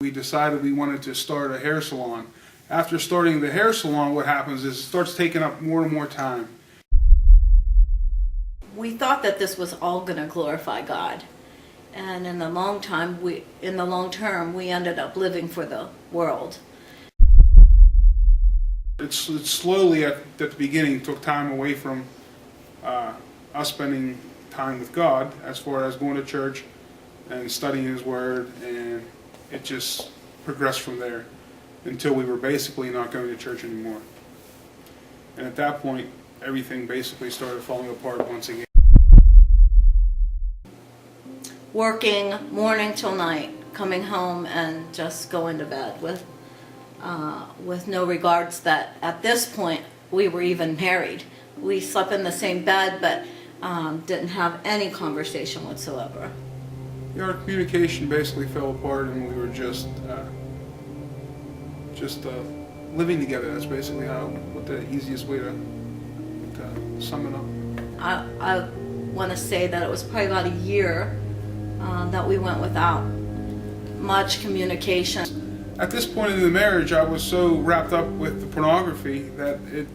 We decided we wanted to start a hair salon. After starting the hair salon, what happens is it starts taking up more and more time. We thought that this was all going to glorify God, and in the long term, we ended up living for the world. It slowly, at the beginning, took time away from us spending time with God, as far as going to church and studying His Word, and it just progressed from there until we were basically not going to church anymore. And at that point, everything basically started falling apart once again. Working morning till night, coming home and just going to bed with no regards that at this point we were even married. We slept in the same bed, but didn't have any conversation whatsoever. Our communication basically fell apart, and we were just living together. That's basically what the easiest way to sum it up. I want to say that it was probably about a year that we went without much communication. At this point in the marriage, I was so wrapped up with the pornography that it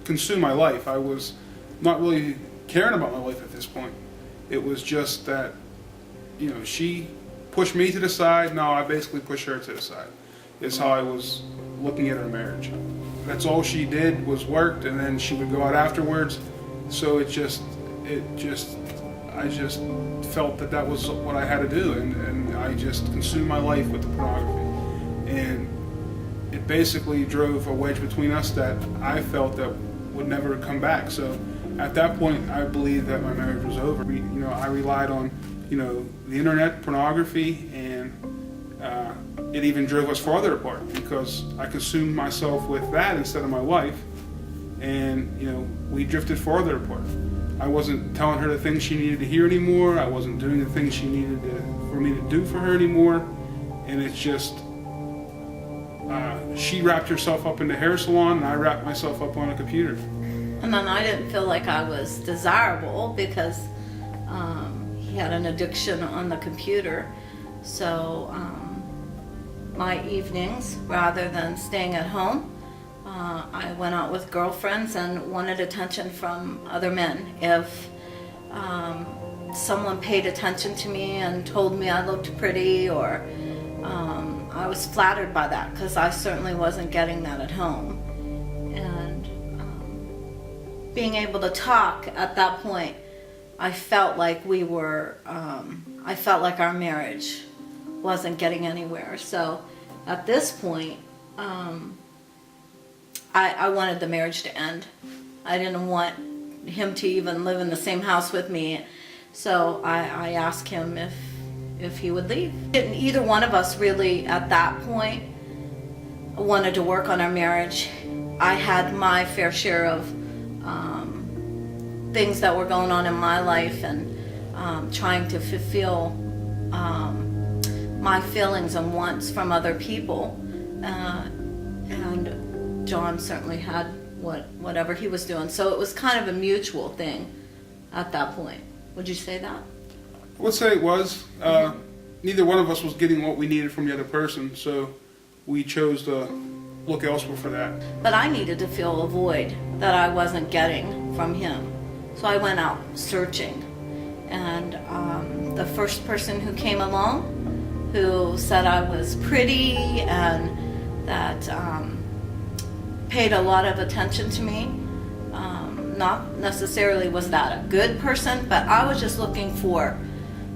consumed my life. I was not really caring about my life at this point. It was just that, she pushed me to the side. No, I basically pushed her to the side. Is how I was looking at our marriage. That's all she did was worked, and then she would go out afterwards. So I just felt that was what I had to do, and I just consumed my life with the pornography. And it basically drove a wedge between us that I felt that would never come back. So at that point, I believed that my marriage was over. I relied on, the internet, pornography, and it even drove us farther apart because I consumed myself with that instead of my wife, and we drifted farther apart. I wasn't telling her the things she needed to hear anymore. I wasn't doing the things she needed for me to do for her anymore, and it's just she wrapped herself up in the hair salon, and I wrapped myself up on a computer. And then I didn't feel like I was desirable because he had an addiction on the computer. So my evenings, rather than staying at home, I went out with girlfriends and wanted attention from other men. If someone paid attention to me and told me I looked pretty, or I was flattered by that because I certainly wasn't getting that at home. And being able to talk at that point, I felt like I felt like our marriage wasn't getting anywhere. So at this point, I wanted the marriage to end. I didn't want him to even live in the same house with me. So I asked him if he would leave. Either one of us really at that point wanted to work on our marriage. I had my fair share of things that were going on in my life, and trying to fulfill my feelings and wants from other people. And John certainly had whatever he was doing. So it was kind of a mutual thing at that point. Would you say that? I would say it was. Neither one of us was getting what we needed from the other person, so we chose to look elsewhere for that. But I needed to fill a void that I wasn't getting from him. So I went out searching. And the first person who came along, who said I was pretty and that paid a lot of attention to me, not necessarily was that a good person, but I was just looking for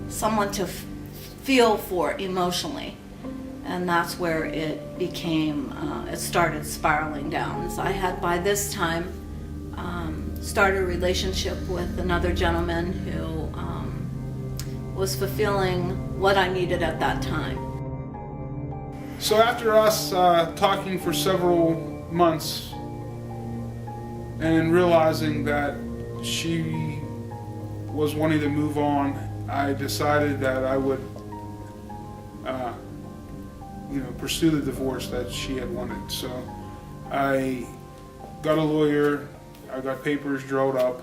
someone to feel for emotionally. And that's where it became, it started spiraling down. So I had by this time started a relationship with another gentleman who was fulfilling what I needed at that time. So after us talking for several months and realizing that she was wanting to move on, I decided that I would pursue the divorce that she had wanted. So I got a lawyer, I got papers drawn up,